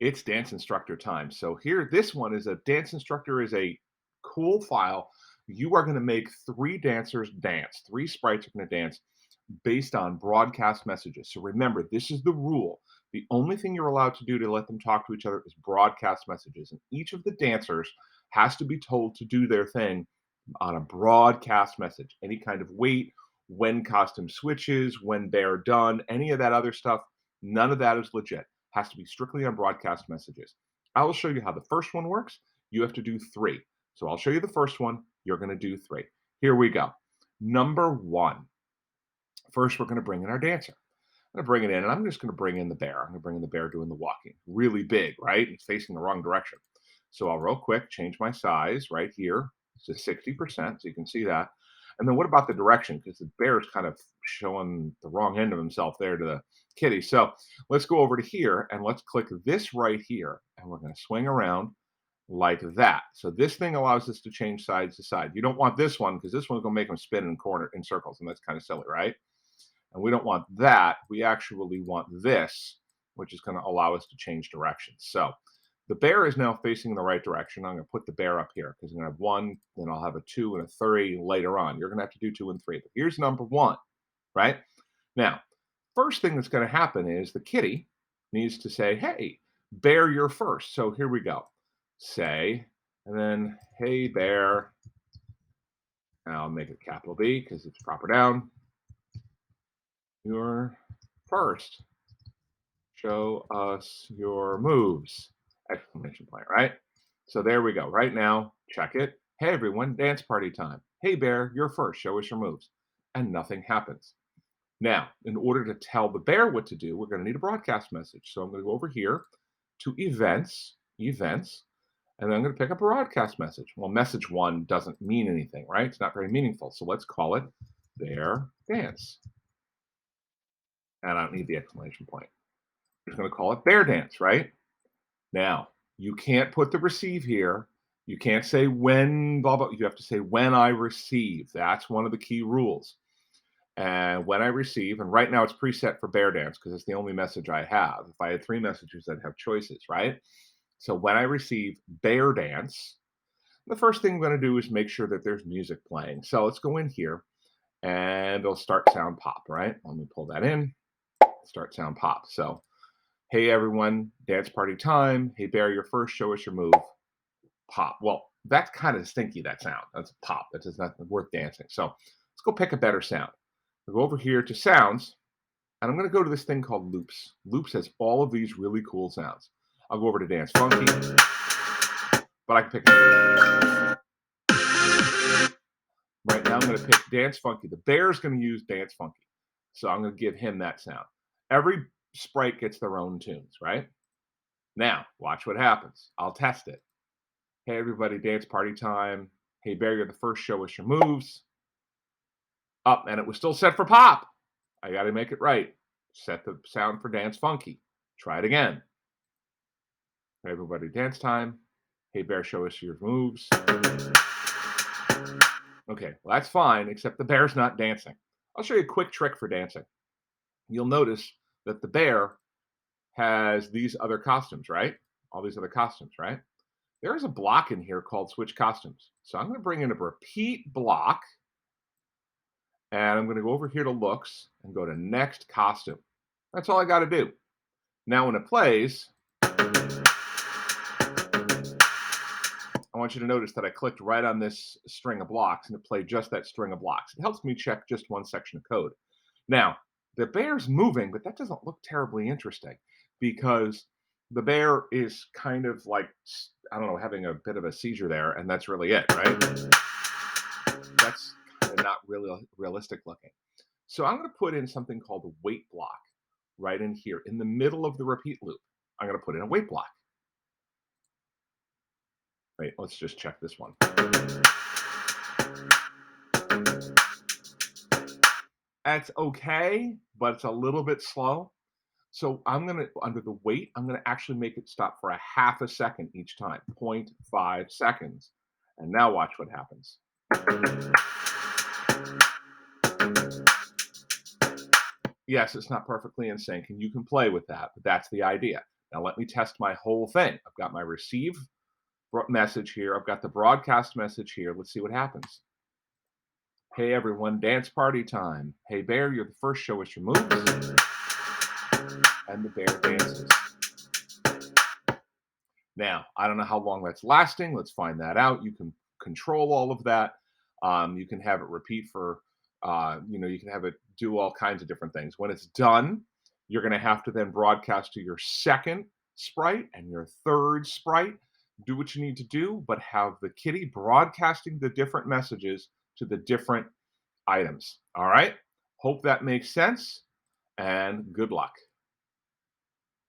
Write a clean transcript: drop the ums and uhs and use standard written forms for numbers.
It's Dance Instructor time. So here, this one is a Dance Instructor is a cool file. You are going to make three dancers dance. Three sprites are going to dance based on broadcast messages. So remember, this is the rule. The only thing you're allowed to do to let them talk to each other is broadcast messages. And each of the dancers has to be told to do their thing on a broadcast message. Any kind of wait, when costume switches, when they're done, any of that other stuff, none of that is legit. Has to be strictly on broadcast messages. I will show you how the first one works. You have to do three. So I'll show you the first one. You're going to do three. Here we go. Number one. First, we're going to bring in our dancer. I'm going to bring it in, and I'm just going to bring in the bear. I'm going to bring in the bear doing the walking. Really big, right? It's facing the wrong direction. So I'll real quick change my size right here to 60%, so you can see that. And then what about the direction? Because the bear is kind of showing the wrong end of himself there to the kitty. So let's go over to here, and let's click this right here, and we're going to swing around like that. So this thing allows us to change sides to side. You don't want this one, because this one's going to make them spin in circles, and that's kind of silly, right? And we don't want that. We actually want this, which is going to allow us to change directions. So the bear is now facing the right direction. I'm going to put the bear up here because I'm going to have one, then I'll have a 2 and a 3 later on. You're going to have to do 2 and 3. But here's number 1, right? Now, first thing that's going to happen is the kitty needs to say, hey, bear, you're first. So here we go. Say, and then, hey, bear. And I'll make it capital B because it's proper noun. You're first. Show us your moves. Exclamation point, right? So there we go. Right now, check it. Hey, everyone, dance party time. Hey, bear, you're first. Show us your moves. And nothing happens. Now, in order to tell the bear what to do, we're going to need a broadcast message. So I'm going to go over here to events, and then I'm going to pick up a broadcast message. Well, message 1 doesn't mean anything, right? It's not very meaningful. So let's call it bear dance. And I don't need the exclamation point. I'm just going to call it bear dance, right? Now, you can't put the receive here. You can't say when, blah, blah. You have to say when I receive. That's one of the key rules. And when I receive, and right now it's preset for bear dance because it's the only message I have. If I had 3 messages, I'd have choices, right? So when I receive bear dance, the first thing I'm going to do is make sure that there's music playing. So let's go in here and it'll start sound pop, right? Let me pull that in. Start sound pop. So, hey everyone, dance party time. Hey bear, you're first. Show us your move. Pop. Well, that's kind of stinky, that sound. That's pop. That is not worth dancing. So let's go pick a better sound. We'll go over here to sounds, and I'm going to go to this thing called loops. Loops has all of these really cool sounds. I'll go over to dance funky, but I can pick. Right now I'm going to pick dance funky. The bear's going to use dance funky. So I'm going to give him that sound. Every sprite gets their own tunes, right? Now, watch what happens. I'll test it. Hey, everybody, dance party time. Hey, bear, you're the first. Show us your moves. Up, and it was still set for pop. I got to make it right. Set the sound for dance funky. Try it again. Hey, everybody, dance time. Hey, bear, show us your moves. Okay, well, that's fine, except the bear's not dancing. I'll show you a quick trick for dancing. You'll notice that the bear has these other costumes, right? All these other costumes, right? There's a block in here called switch costumes. So I'm going to bring in a repeat block, and I'm going to go over here to looks and go to next costume. That's all I got to do. Now when it plays, I want you to notice that I clicked right on this string of blocks and it played just that string of blocks. It helps me check just one section of code. Now, the bear's moving, but that doesn't look terribly interesting because the bear is kind of like, I don't know, having a bit of a seizure there, and that's really it, right? That's kind of not really realistic looking. So I'm going to put in something called a wait block right in here in the middle of the repeat loop. I'm going to put in a wait block. Wait, let's just check this one. That's okay, but it's a little bit slow. So I'm going to, under the wait, I'm going to actually make it stop for a half a second each time, 0.5 seconds. And now watch what happens. Yes, it's not perfectly in sync, and you can play with that, but that's the idea. Now let me test my whole thing. I've got my receive message here. I've got the broadcast message here. Let's see what happens. Hey everyone, dance party time. Hey bear, you're the first. Show us your moves. And the bear dances. Now, I don't know how long that's lasting. Let's find that out. You can control all of that. You can have it repeat for, you can have it do all kinds of different things. When it's done, you're going to have to then broadcast to your second sprite and your third sprite. Do what you need to do, but have the kitty broadcasting the different messages to the different items. All right. Hope that makes sense and good luck.